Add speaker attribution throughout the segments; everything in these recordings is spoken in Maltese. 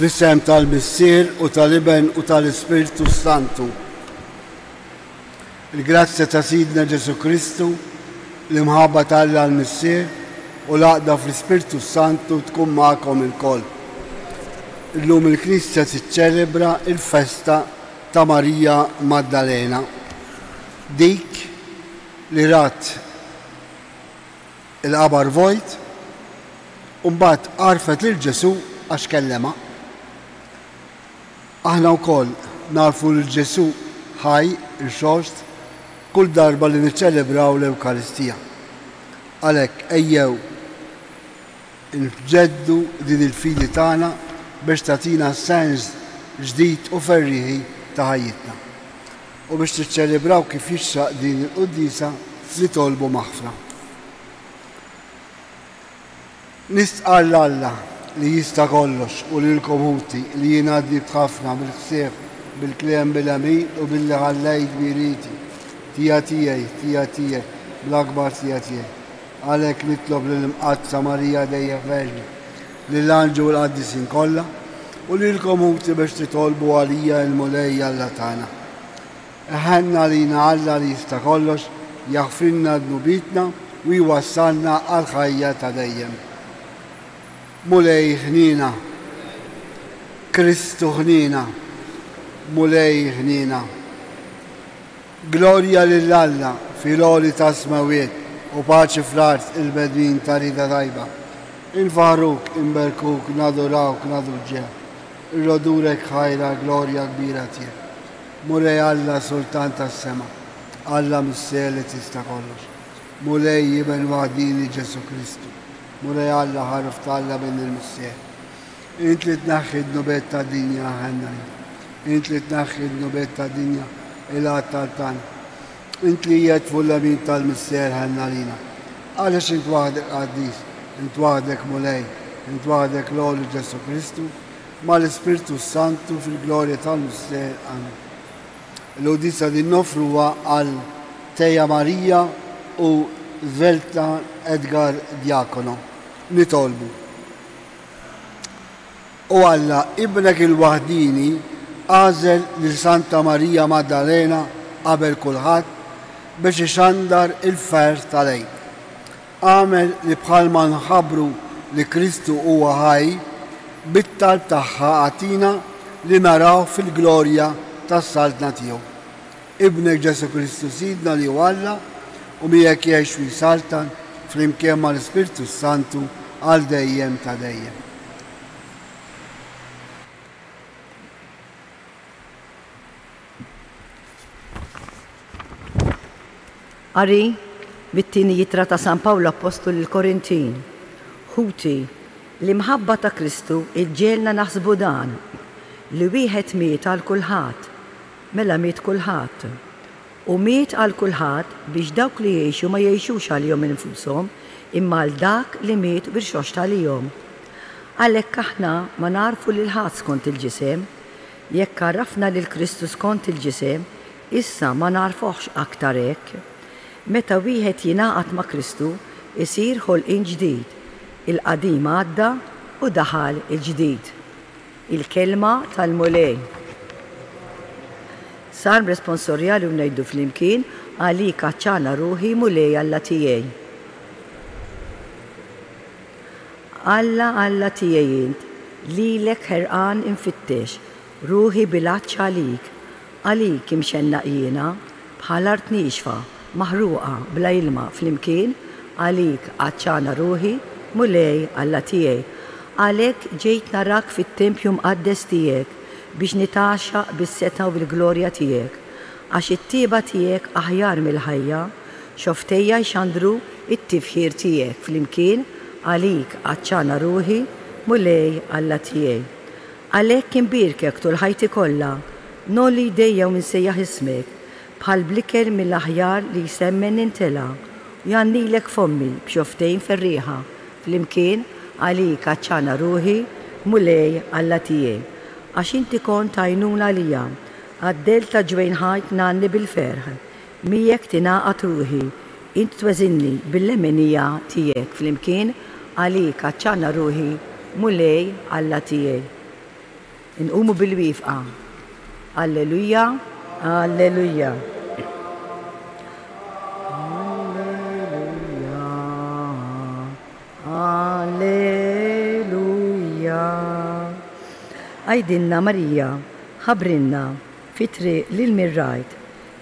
Speaker 1: Fl-isem tal-Missier u tal-Iben u tal-Ispiritu Santu. Il-grazzja ta' Sidna Ġesu Kristu, l-imħabba tal-Alla l-Missier u l-għaqda fl-Ispiritu Santu tkun magħkom il-koll. Illum il-Knisja tiċċelebra il-festa ta' Marija Maddalena, dik li rat il-qabar vojt u mbagħad għarfet lil Ġesu għax kellema. Aħna wkoll narfu lil Ġesu ħaj il-xost kull darba li niċċelebraw l-Ewkaristija. Għalhekk ejjew nġeddu din il-fidi tagħna biex tagħtina sens ġdid u ferriħi ta' ħajjitna. U biex tiċċelebraw kif jixraq din il-qudiesa li tolbu maħfra. Nistqar l-Alla li jista' kollox u lilkom ħuti li jingħaddi b'ħafna bil-ħsieb, bil-kliem bil-amin u billi ħallejt biriti. Tija tiegħi, bl-akbar tija tiegħi. Għalhekk nitlob lill-imqazza Marija Dejja Verġni, lill-anġu u l-qaddisin kollha u lilkom ħuti biex titolbu għalija l-mulej Alla tagħna. Eħenna lina Alla li jista' kollox jaħfrilna dnubitna u jwassalna għal ħajja ta' dejjem. Mulej ħnina, Kristu ħnina, mulej ħnina. Glorja lill-Alla fil-għoli ta' smawiet u paċi fl-art il-bedwin ta' rida tajba. Infaħruk, inberkuk, nadurawk, nadurġew. Irrodurek ħajra glorja kbira tiegħek. Mulej Alla sultan tas-sema, Alla Missier li tista' kollox. Mulej Iben waħdini Ġesu Kristu. Mulej Alla ħarf tal-Alla minn il-Missier. Int li tnaħħi d-nubet ta' dinja ħenna. Int li tnaħħi d-nubet ta' dinja il-għad tal-tana. Int li jetfu l-amin tal-Missier ħenna lina. Għalix int waħdek għaddis, int waħdek mulej, int waħdek l-għoli Ġesu Kristu, ma l-Ispiritu Santu fil-glorja tal-Missier għanna. L-udisa din nofruwa għal Teja Marija u Zvelta Edgar Diakono. Nitolbu. U Alla ibnek il-waħdini għażel lil Santa Marija Maddalena qabel kulħadd biex ixandar il-fer tal-għid. Għamel li bħalma nħabbru li Kristu huwa ħaj bit-talb tagħha għatina li naraw fil-glorja tas-saltna tiegħu. Ibnek Ġesu Kristu Sidna li huwa Alla u miegħek jgħix u jsaltan flimkien mal-Ispiritu Santu għal dejjem ta' dejjem.
Speaker 2: Qari mit-tieni jittra ta' San Pawlu Apostol il-Korintin. Ħuti li mħabba ta' Kristu iġġielna naħsbu dan li wieħed miet għal kulħadd, mela miet kulħadd. U miet għal kulħadd biex dawk li jgħixu ma jgħixux għalihom infushom imma għal dak li miet biex għalihom. Għalhekk aħna ma narfu lil ħadd skont il-ġisem, jekk għarrafna lil Kristu skont il-ġisem, issa ma narfuhx aktar hekk. Meta wieħed jingħaqad ma' Kristu, isir ħolqien ġdid. Il-qadim għadda u daħal il-ġdid. Il-kelma tal-mulej. Sar responsorjali u ngħidu flimkien għalik għaċċana ruħi mulej Alla tiegħi. Alla tiegħi int, lilek ħerqan infittex, ruħi bil-għaċċ għalik imxenna jiena bħal art nixfa, maħruqa bla ilma flimkien għalik għaċċana ruħi mulej Alla tiegħi. Għalhekk ġejt narak fit-tempju mqaddes tiegħek biex nitaxxaq bis-seta u bil-glorja tiegħek, għax it-tieba tiegħek aħjar mill-ħajja, xoftejja jxandru it-tifħir tiegħek flimkien għalik għaċċana ruħi mulej Alla tiegħi. Għalhekk inbirkek tul ħajti kollha, nolli jdejja u nsejjaħ ismek, bħal bliker mill-aħjar li jsemmen intela, jannilek fommi b'xoftejn ferriħa, flimkien għalik għaċċana ruħi mulej Alla tiegħi. Għax inti kont għajnuna lija, għaddel ta' ġwejn ħajt nanni bil-ferħ, miegħek tingħaqad ruħi, int tweżinni bil-lemenija tiegħek flimkien għalik għaċċana ruħi mulej Alla tiegħi. نقوموا بالوقفة. هللويا هللويا هللويا. أيدينا ماريا خبرنا في طريق للمرايت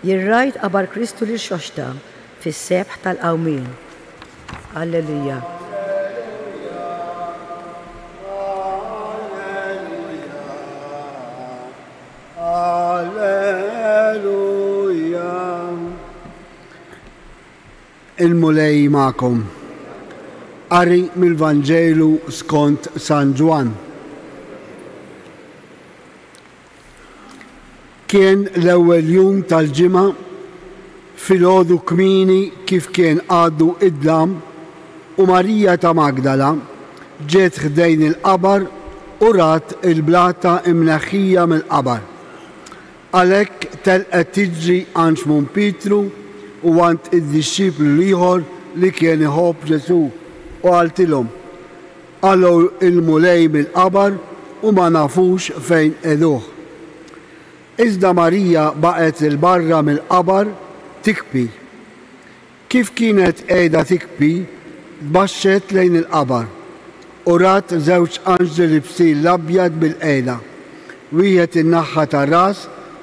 Speaker 2: يرايت أبر كريستو للشوشتا في السبح القومين. هللويا.
Speaker 1: المولاي معكم. قري من الفانجيلو سكونت سان جوان. كان الأول يوم tal-ġimgħa filgħodu kmieni kif kien għaddu id-dlam u Marija ta' Magdala ġiet ħdejn il-qabar u rat il-blata imneħħija mill-qabar. Għalhekk telqet tiġri għand Xmon Pietru u għand id-dixxiplu ieħor li kien iħobb Ġesu u għaltilhom għallu il-mulej mill-qabar u ma nafux fejn qegħduh. Iżda Marija baqgħet il-barra mill-qabar tikbi. Kif kienet qiegħda tikbi, tbaxxet lejn il-qabar u rat żewġ anġli bsil l-abjad bil-qiegħda, wieħed in-naħa tar-ras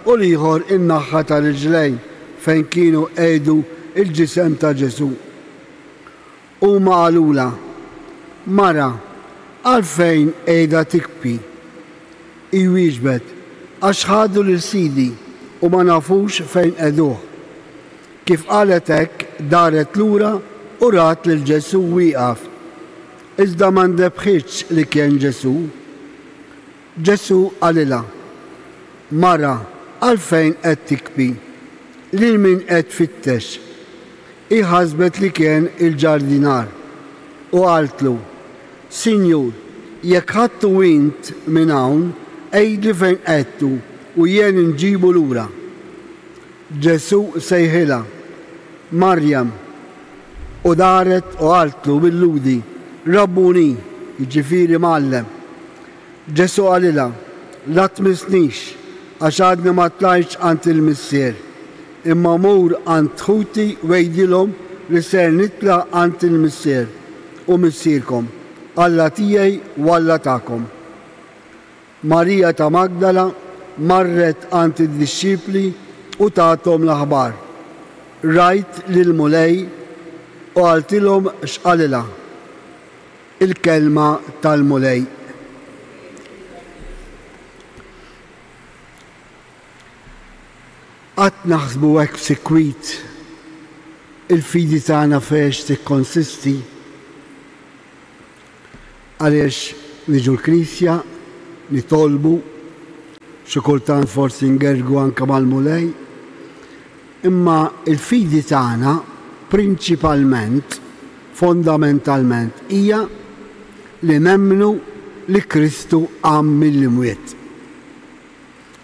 Speaker 1: u l-ieħor in-naħa tar-riġlejn fejn kienu qiegħdu il-ġisem ta' Ġesu. Huma qalula: Mara, għalfejn qiegħda tikbi? Hi wieġbet: għax ħadu lil Sidi u ma nafux fejn qegħduh. Kif qalet hekk daret lura u rat lil Ġesu wieqaf. Iżda ma ndebħitx li kien Ġesu. Ġesu qalilha: Mara, għalfejn qed tikbi? Lil min qed tfittex? Hi ħasbet li kien il-ġardinar u qaltlu: Sinjur, jekk ħadtu int minn hawn, għejdli fejn qedtu u jien nġibu lura. Ġesu sejħilha: Marjam, u daret u qaltlu bil-ludi: Rabbuni, jiġifieri Mgħallem. Ġesu qalilha: La tmissnix, għax għadni ma tlajtx għand il-missier, imma mur għand ħuti wejdilhom li ser nitla' għand il-missier u missierkom, Alla tiegħi u Alla tagħkom. Marija ta' Magdala marret għand id-dixxipli u tagħthom l-aħbar. Rajt lill-mulej u għaltilhom x'qalilha. Il-kelma tal-mulej. Qatt naħsbu hekk f'sikwit il-fidi tagħna fiex tikkonsisti għaliex niġu l-Knisja nitolbu xi kultant forsi ngergu anke mal-mulej, imma il-fidi tagħna prinċipalment, fondamentalment hija li nemmnu li Kristu qam mill-imwiet.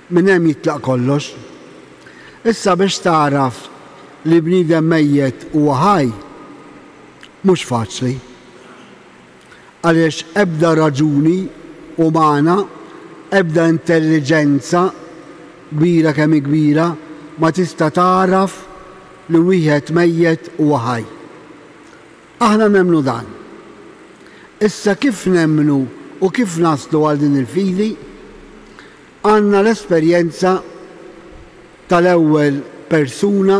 Speaker 1: Minn hemm jitlaq kollox. Issa biex taraf li bniedem mejjed huwa ħaj mhux faċli. Għaliex ebda raġuni umana, ebda intelligenza kbira kemm kbira ma tista' taraf li wieħed mejjed huwa ħaj. Aħna nemmnu dan. Issa kif nemmnu u kif naslu għal din il-fidi? Għandna l-esperjenza tal-ewwel persuna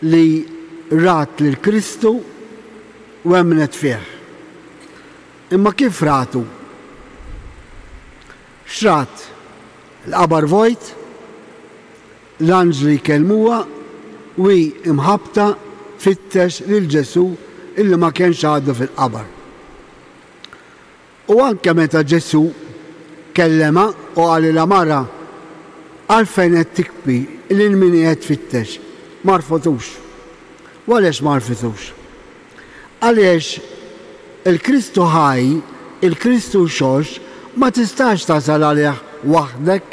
Speaker 1: li rat lil Kristu u emnet fih. Imma kif ratu? X'rat? L-qabar vojt, l-anġli kelmuha u imħabta fittex lil Ġesu illi ma kienx għaddu fil-qabar. U anke meta Ġesu kellema u għalilha: Mara, għalfejn qed tikbi lil min qed tfittex? Ma rfutux. U għaliex ma rfutux? Għaliex il-Kristu ħaj, il-Kristu xox, ma tistax tasal għalih waħdek.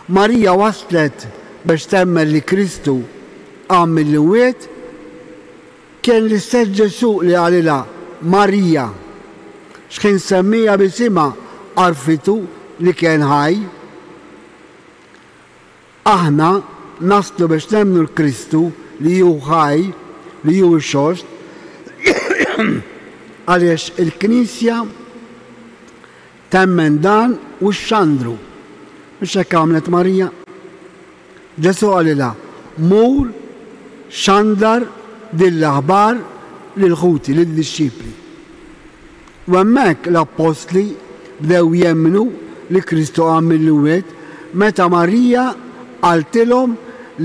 Speaker 1: Marija waslet biex temmel li Kristu qam mill-imwiet, kien l-istess Ġesu li għalilha: Marija, x'kien semmija bisimha arfitu li kien ħaj, aħna naslu biex nemmnu l-Kristu li ju ħaj, li ju x-xost, għaliex il-Knisja temmen dan u x-xandru. Mux hekk għamlet Marija. Ġesu għalila, mur xandar dill-aħbar lil-ħuti, lil-disċipli. U hemmhekk l-apostli bdew jemmnu li Kristu qam mill-mwiet meta Marija għaltilhom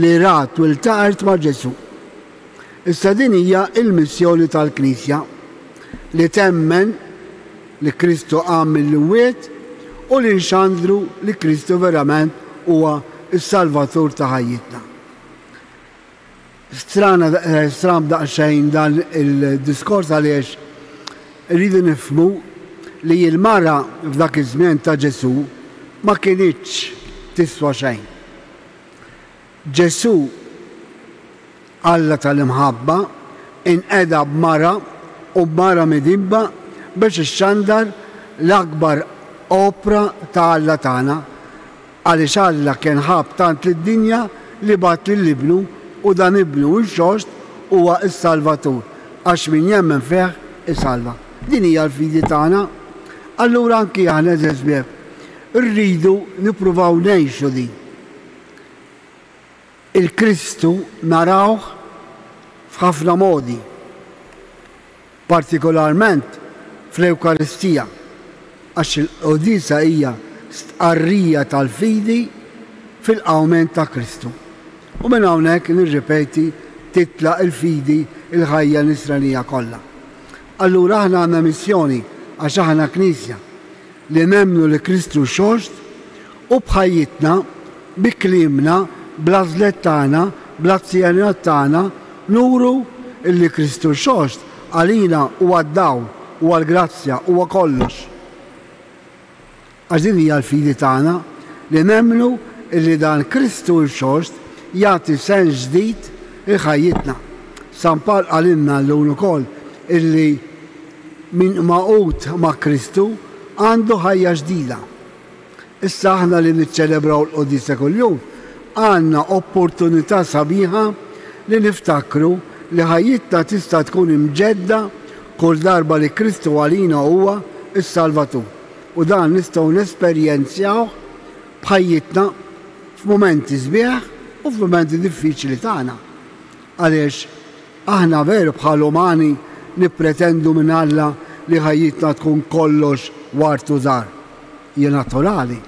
Speaker 1: li rat u ltaqgħet ma' Ġesu. Issa din hija l-missjoni tal-Knisja li temmen li Kristu qam mill-mwiet u li nxandru li Kristu verament huwa s-Salvatur ta' ħajjitna. Stram daqsxejn dan il-diskors għaliex rridu nifhmu li l-mara f'dak iż-żmien ta' Ġesu ma kienitx tiswa xejn. Ġesu Alla tal-imħabba inqeda b'mara u b'mara midibba biex ixxandar l-akbar opra ta' Alla tagħna għaliex Alla kien ħabb tant lid-dinja li bat lill-ibnu u dan ibnu x-xost huwa s-Salvatur għax min jemmen fih isalva. Din hija l-fidi tagħna. Allura anki aħna żbieb irridu nippruvaw ngħixu din. Il-Kristu narawh f'ħafna modi, partikolarment fl-Ewkaristija, għax il-qudisa hija stqarrija tal-fidi fil-qawment ta' Kristu. U minn hawnhekk nirripeti titlaq il-fidi il-ħajja nisranija kollha. Allura aħna għandna missjoni għax aħna Knisja li nemmnu li Kristu xost u bħajjitna, bi klimna, bl-għażlet tagħna, bl-azzjonijiet tagħna nuru illi Kristu xost għalina u għaddaw u għal-grazzja u kollox. Għax din hija l-fidi tagħna li nemmnu illi dan Kristu xost jagħti sens ġdid il-ħajjitna. San Pawl għalinna l-lum ukoll illi min maqut ma' Kristu għandu ħajja ġdida. Issa aħna li niċċelebraw l-qudisa kuljum għandna opportunità sabiħa li niftakru li ħajjitna tista' tkun imġedda kull darba li Kristu għalina huwa s-Salvatur. U dan nistgħu nesperjenzjaw b'ħajjitna f'mumenti sbieħ u f'mumenti diffiċli tagħna. Għaliex aħna veru bħal umani nippretendu minn Alla li ħajjitna tkun kollox wartu żgħar. Hija naturali,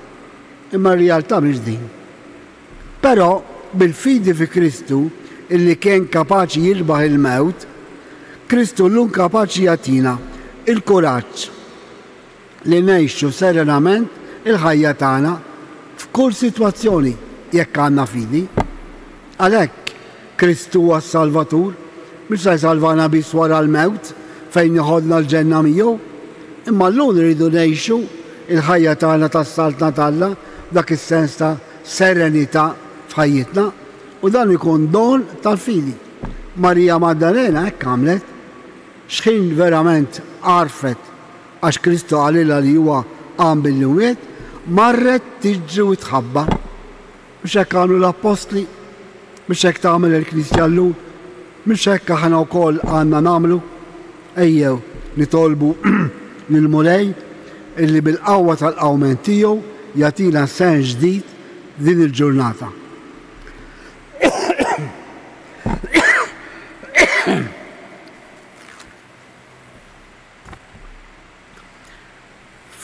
Speaker 1: imma r-realtà mhix din. Però bil-fidi fi Kristu illi kien kapaċi jirbaħ il-mewt, Kristu llum kapaċi jagħtina il-kuraġġ li ngħixu serenament il-ħajja tagħna f'kull sitwazzjoni jekk għandna fidi. Għalhekk Kristu huwa s-Salvatur, mhux se jsalvana biss wara l-mewt fejn iħoddna l-ġenna miegħu, imma llum iridu ngħixu il-ħajja tagħna tas-saltna tagħna dak is-sens ta' serenità f'ħajjitna u dan ikun don tal-fidi. Marija Maddalena hekk għamlet x'ħin verament għarfet għax Kristu għalilha li huwa qam bil-mwiet, marret tiġri u tħabbar. Mhux hekk għamlu l-Apostli, mhux hekk tagħmel il-Knisja llum, mhux hekk aħna wkoll għandna nagħmlu. Ejjew nitolbu lill-Mulej illi bil-qawwa tal-qawment tiegħu jagħtina sens ġdid din il-ġurnata.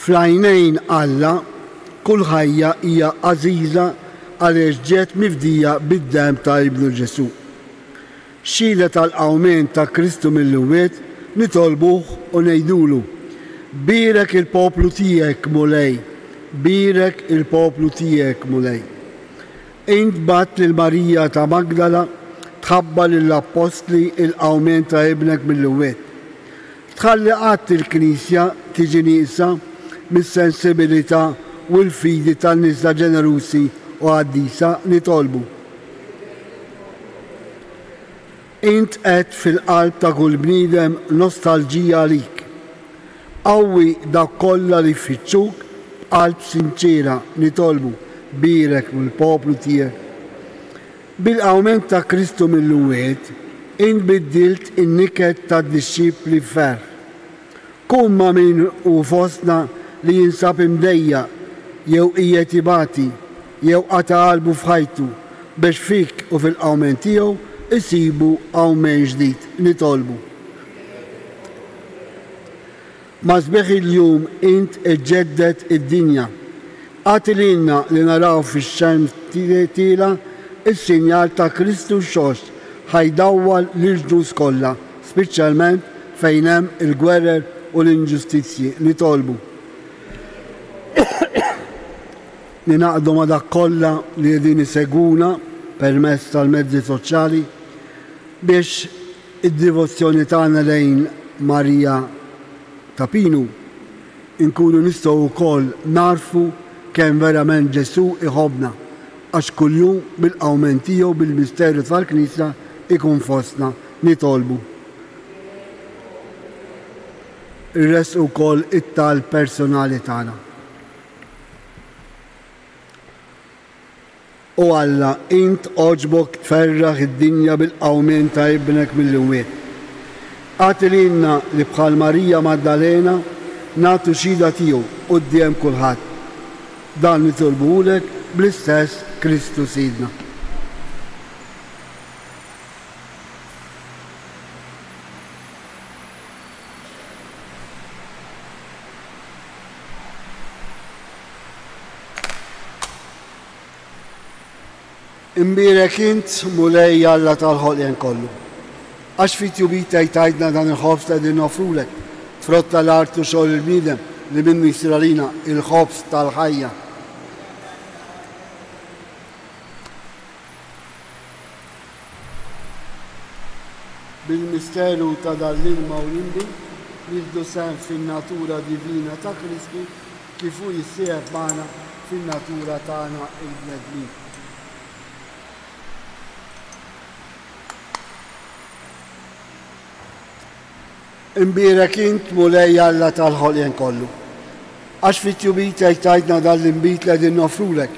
Speaker 1: Fl-għajnejn Alla kull ħajja hija għażiża għaliex ġiet mifdija bid-demm ta' Ibnu Ġesu. Xhieda tal-qawment ta' Kristu mill-mwiet nitolbuh u ngħidulu: Birek il-poplu tiegħek Mulej, birek il-poplu tiegħek Mulej. Int bat lil Marija ta' Magdala tħabbar lill-Apostli il-qawment ta' ibnek mill-mwiet. Tħalli qatt il-Knisja tiġi nieqsa mis-sensibilità u l-fidi tan-nisa ġenerusi u għaddisa nitolbu. Int qed fil-qalb ta' kull bniedem nostalġija għalik. Qawwi dak kollha li jfittxuk qalb sinċera nitolbu birek mill-poplu tiegħek. Bil-awment ta' Kristu mill-luwiet, inbiddilt in-niket tad-dixxipli f'ferħ. Kun ma' min u fostna li jinsab imdejja jew qiegħed ibati jew qata' qalbu f'ħajtu biex fik u fil-awment tiegħu isibu awment ġdid nitolbu. Ma' sbeħ il-jum int iġġedded id-dinja. Għatililna li naraw fix-xemx tiela is-sinjal ta' Kristu xost ħajdawwal l-ġnus kollha, speċjalment fejn hemm il-gwerer u l-inġustizzji nitolbu. Ninaqdu ma' dak kollha li qegħdin iseguna permezz tal-mezzi soċjali biex id-divozzjoni tagħna lejn Marija ta' Pinu inkunu nistgħu wkoll narfu kemm verament Ġesu iħobbna għax kuljum bil-awment tiegħu bil-misterju tal-Knisja ikun fostna nitolbu. Irresqu wkoll it-tal personali tagħna. U Alla int oġbok tferraħ id-dinja bil-qawmien ta' ibnek mill-imwiet. Għatililna li bħal Marija Maddalena nagħtu xhieda tiegħu quddiem kulħadd. Dan nitolbulek bl-istess Kristu Sidna. Imbirek int mulej Alla tal-ħolqien kollu. Għax fit-tjubita jtajdna dan il-ħobs ta' din nofrulek, frott tal-artu xogħol il-bniedem li minnu jisiralina il-ħobs tal-ħajja. Bil-misteru ta' dal-ilma u l-imbi jiddu sem fin-natura divina ta' Kristu kif hu jissieħeb magħna fin-natura tagħna il-bnedmin. Imbirek int mulej Alla tal-ħolqien kollu. Għax fit-tjubita jtajdna dal-imbit li qegħdin nofrulek,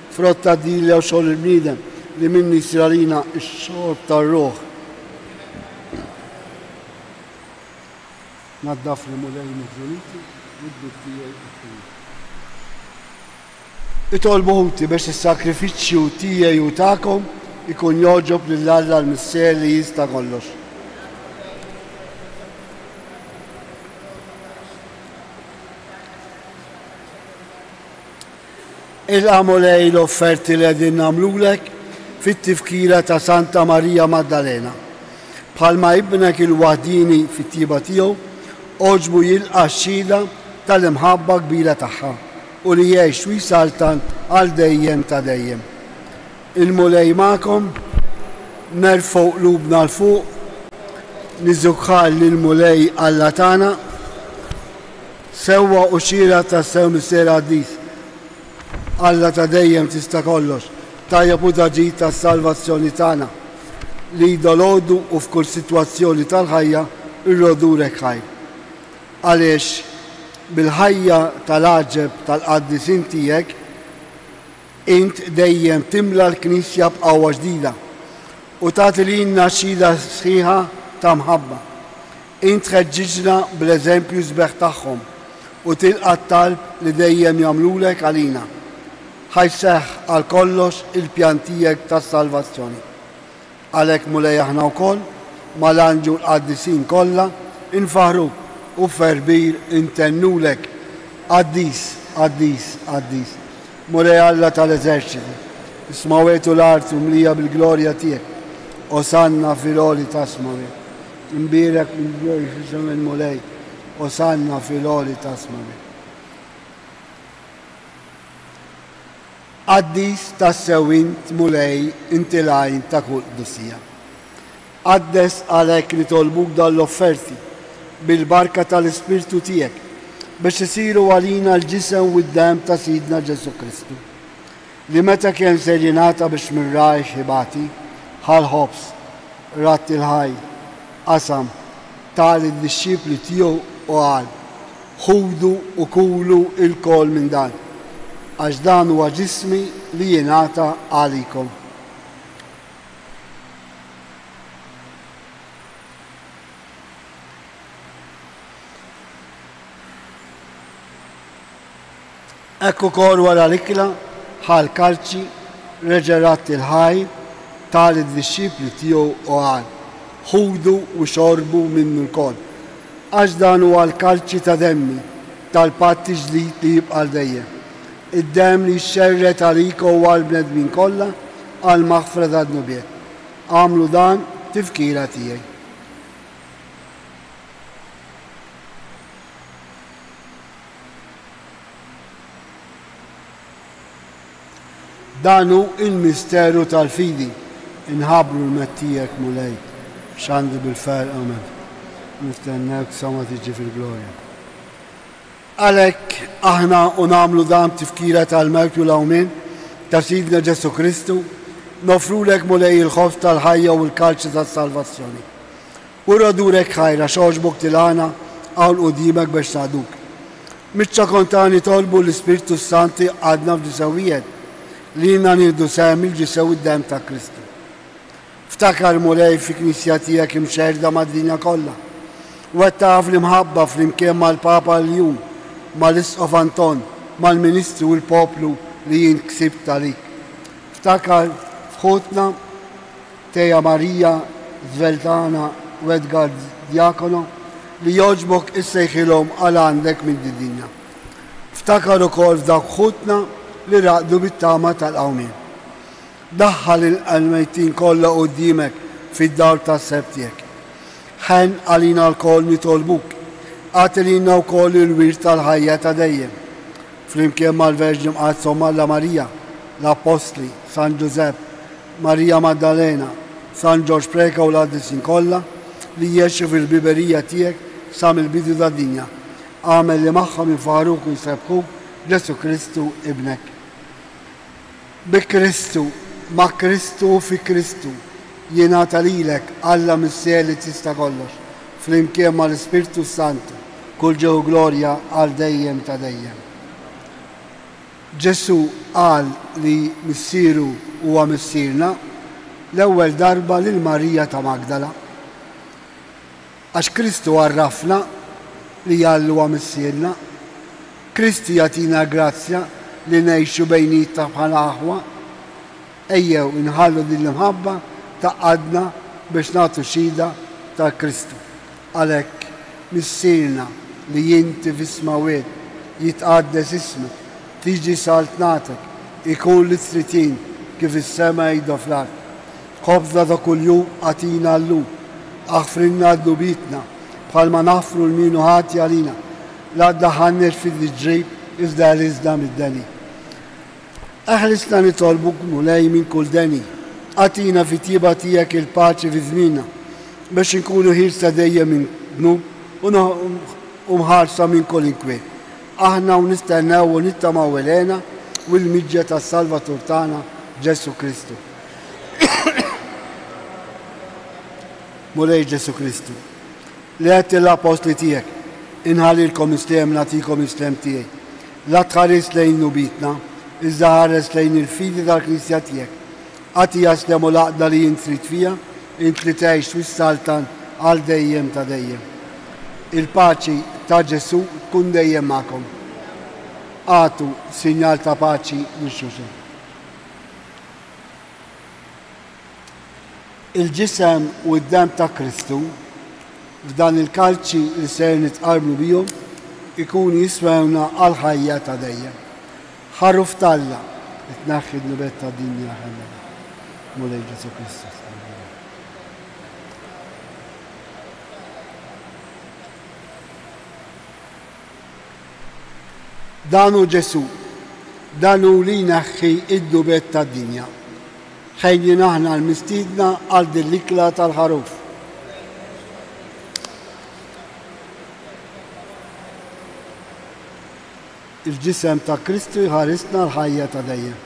Speaker 1: frott ta' dilja u xogħol il-bniedem li minnu jisiralina x-xorb tar-ruħ. Naddaf li mulej miżuniti, id-duttija jtuttuja. Itolbuħuti biex is-sakrifiċċju tiegħi u tagħkom ikun joġob lil Alla l-Mister li jista' kollox. Il-għamolej l-offerti li għedin namlulek fit-tifkira ta' Santa Marija Maddalena. Bħalma ibnek il-wahdini fit-tiba tiegħu oġbu jilqa' x-xhieda tal-imħabba kbira tagħha u li jgħix wisaltant għal dejjem ta' dejjem. Il-mulej magħkom nerfgħu qlubna l-fuq niżukħal lill-mulej Alla tagħna sewwa u xira ta' sew mister Qaddis. Alla ta' dejjem tista' kollox, tajjeb u ġid tas-salvazzjoni tagħna li dolodu u f'kull sitwazzjoni tal-ħajja irrodurek ħajr. Għaliex bil-ħajja tal-għaġeb tal-qaddisin tiegħek int dejjem timla l-Knisja b'qawwa ġdida u tagħti lilna xhieda sħiħa ta' mħabba. Int ħeġġiġna bl-eżempju sbeħ tagħhom u tilqa' t-talb li dejjem jagħmlulek għalina. ħajseħ għal kollox il-pjan tiegħek tas-salvazzjoni. Għalhekk mulej aħna wkoll mal-anġu l-qaddisin kollha infaħruk u ferbir intennulek Qaddis, Qaddis, Qaddis. Mulej Alla tal-eżerċiti, ismawietu l-art u mlija bil-glorja tiegħek. Osanna fil-oli tasmawet. Imbirek mill-glorja fisem il-mulej. Osanna fil-oli tasmawet. Qaddis tas-sewint mulej inti lajn ta' kull quddusija. Qaddes għalhekk nitolbuk dal-offerti bil-barka tal-Ispirtu tiegħek biex isiru għalina l-ġisem u d-dem ta' Sidna Ġesu Kristu. Li meta kien ser jingħata biex mir-rajx ibati ħal-ħobs, rat il-ħaj, qasam tal id-dixxipli tiegħu u qal ħudu u kulu il-kol minn dan. għax dan huwa ġismi li jingħata għalikom. Ekku kor wara l-ikla ħal kalċi reġerat il-ħaj tal id-disċipli tiegħu u qal ħudu u xorbu minnu l-kol. Għax dan huwa l-kalċi ta' demmi tal-patti ġdid li jibqa' dejjem. Id-dem li xxerret għalik u għal-bnedmin kollha għal maħfra ta' dnubiet. Għamlu dan tifkira tiegħi. Dan hu il-misteru tal-fidi inħabru l-mettijek mulej x'għandi bil-fer amen. Nistennek sa ma tiġi fil-glorja. Għalhekk aħna u nagħmlu dan tifkira tal-mewt u l-awmin ta' Sidna Ġesu Kristu, nofrulek mulej il-ħoff tal-ħajja u l-kalċi tas-salvazzjoni. U radurek ħajra xogħġbok tilana għal qudimek biex tagħduk. Miċċa kontani tolbu l-Ispirtu Santi għadna f'disawijiet li jina nirdu sem il-ġisew id-dem ta' Kristu. Ftakar mulej fi knisja tiegħek imxerda mad-dinja kollha. Wettaf li mħabba flimkien mal-Papa l-jum, mal-Isqof Anton, mal-Ministru u l-poplu li jien ksibt talik. Ftakar fħutna Teja Marija Zveltana u Edgar Diakono li joġbok issejħilhom għal għandek minn dinja. Ftakar ukoll f'dak ħutna li raqdu bit-tama tal-qawmien. Daħħal il-qalmejtin kollha qudiemek fid-dar tas-sebtiek. Ħen għalina l-koll nitolbuk, għatilina wkoll il-wirt tal-ħajja ta' dejjem. Flimkien mal-Verġi Mqazzom Alla Marija, l-Apostli, San Giuseppe, Marija Maddalena, San Ġorġ Preka u l-Qaddisin kollha li jgħixu fil-biberija tiegħek sa mill-bidu tad-dinja. Għamel li magħhom jinfaħruk u jsebħuk Ġesu Kristu ibnek. Bi Kristu, ma' Kristu fi Kristu, jingħata lilek Alla mis-ciel li tista' kollox, flimkien mal-Ispirtu Santu, kull ġew glorja għal dejjem ta' dejjem. Ġesu qal li missieru huwa missierna l-ewwel darba lil Marija ta' Magdala. Għax Kristu għarrafna li jgħallu huwa missierna, Kristi jagħtina grazzja li ngħixu bejnietna bħala aħwa, ejjew inħallu din l-imħabba taqadna biex nagħtu xhieda ta' Kristu. Għalhekk missierna li inti fis-smawiet jitqaddes ismek, tiġi saltnatek, ikun li tritin kif is-sema jgħidu fl-ard. Ħobżna ta' kuljum għatina llum, aħfrinna d-dubitna bħalma naħfru l-minu ħati għalina, la ddaħħalniex fid-ġrib iżda rizna mid-deni. Aħlisna nitolbuk mulej minn kull deni, għatina fi tieba tiegħek il-paċi fi żmienna biex inkunu ħirsa dejjem minn dnub u mħarsa minn kull inkwiet. Aħna u nistennew u nittamaw elena u l-miġġa tas-Salvatur tagħna Ġesu Kristu. Mulej Ġesu Kristu, li għedt l-apostli tiegħek, inħallilkom islem nagħtikom islem tiegħi. La tħares lejn nubitna, iżda ħares lejn il-fidi tal-Knisja tiegħek. Għati jaslem u laqda li jint trid fiha, int li tgħix fis-saltan għal dejjem ta' dejjem. Il-paċi ta' Ġesu tkun dejjem magħkom. Għatu sinjal ta' paċi lix-xulxin. Il-ġisem u d-dem ta' Kristu f'dan il-kalċi li ser nitqarblu bihom ikun jiswewna għal ħajja ta' dejjem. Ħarruf Talla li tnaħħi d-nubet ta' dinja ħalla. Mulej Ġesu Kristu. Danu Ġesu, danu li naħħi id-dubet ta' dinja. Ħejjin aħna l-mistidna għal dil-ikla tal-ħaruf. Il-ġisem ta' Kristu jħarisna l-ħajja ta' dejjem.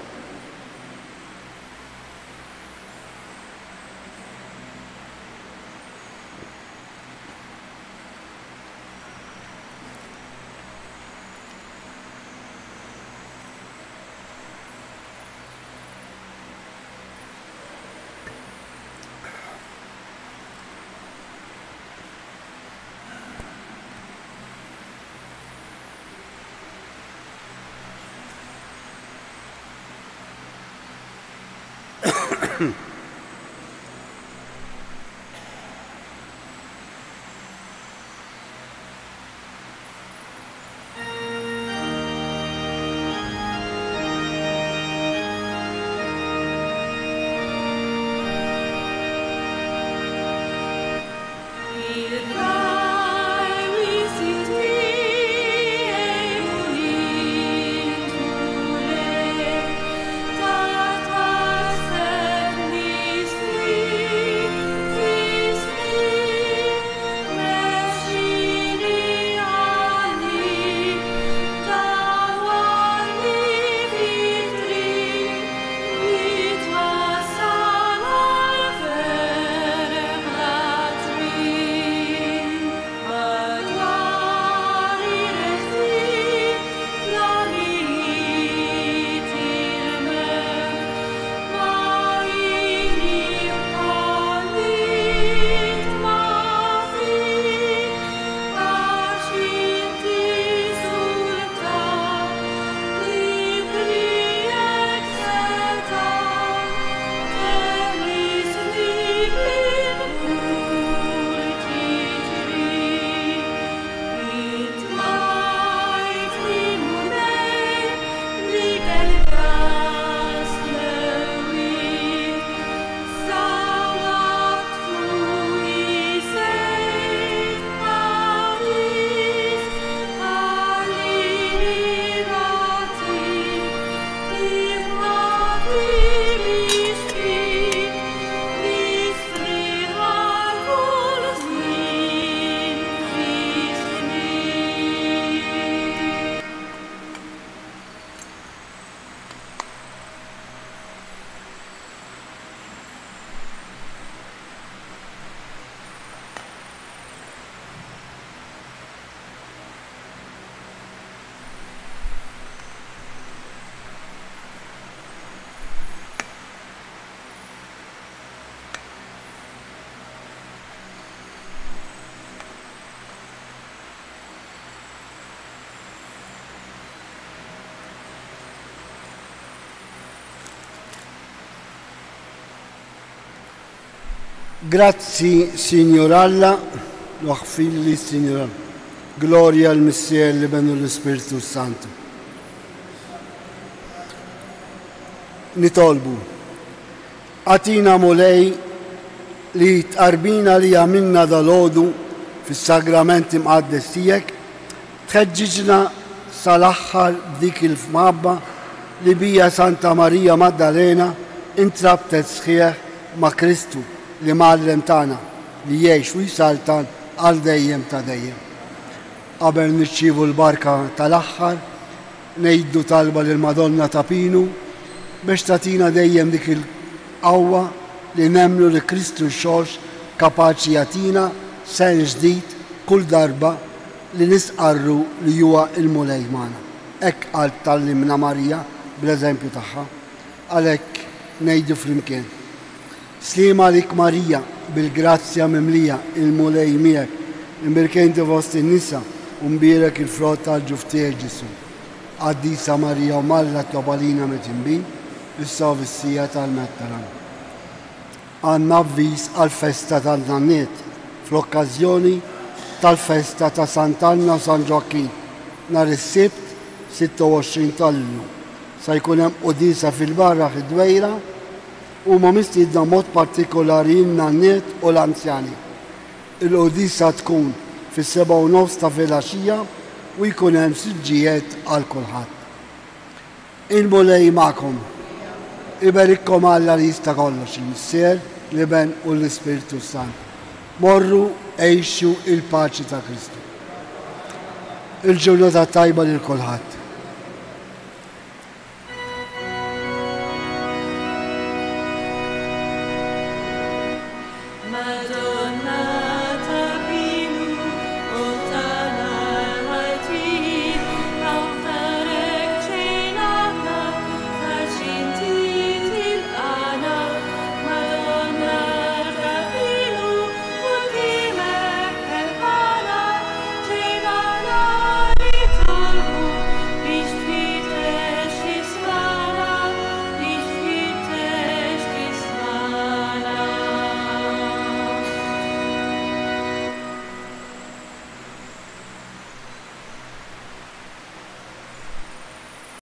Speaker 1: Grazzi, Signoralla, waħfilli, Signoralla. Gloria al Messia, l-Ibn u l-Spiritu Santu. Nitolbu, għatina mulej li tqarbina li għamilna dal-ħodu fis-sagramenti mqaddes tiegħek, tħeġġiġna sal-aħħar b'dik il-fmabba li bija Santa Marija Maddalena intrabtet sħiħ ma' Kristu li mallem tagħna li jgħix u jsaltan għal dejjem ta' dejjem. Qabel nirċievu l-barka tal-aħħar, ngħidu talba lil Madonna ta' Pinu biex tagħtina dejjem dik il-qawwa li nemmlu li Kristu xorx kapaċi jagħtina sen ġdid kull darba li nisqarru li huwa il-mulej magħna. Hekk qal tallimna Marija bl-eżempju tagħha, għalhekk ngħidu flimkien. Slima lik Marija, bil-grazzja mimlija, il-mulej miegħek, imbirkejnti fost in-nisa, u mbierek il-frott tal-ġuftieħ Ġesu. Qaddisa Marija u Malla tobalina metimbin, issa vissija tal-mettaram. Għandna avviż għal-festa tal-nanniet, fl-okkażjoni tal-festa ta' Sant'Anna u San Ġoakin, nhar is-Sibt 26 tal-Lulju. Se jkun hemm qudisa fil-barra id-Dwejra u ma mistiedna mod partikolari n-nanniet u l-anzjani. Il-qudisa tkun fis-7:30 ta' filgħaxija u jkun hemm siġġijiet għal kulħadd. Il-mulej magħkom. Iberikkom Alla li jista' kollox, il-Missier, l-Iben u l-Ispiritu Sant. Morru għejxu il-paċi ta' Kristu. Il-ġurnata tajba lil kulħadd.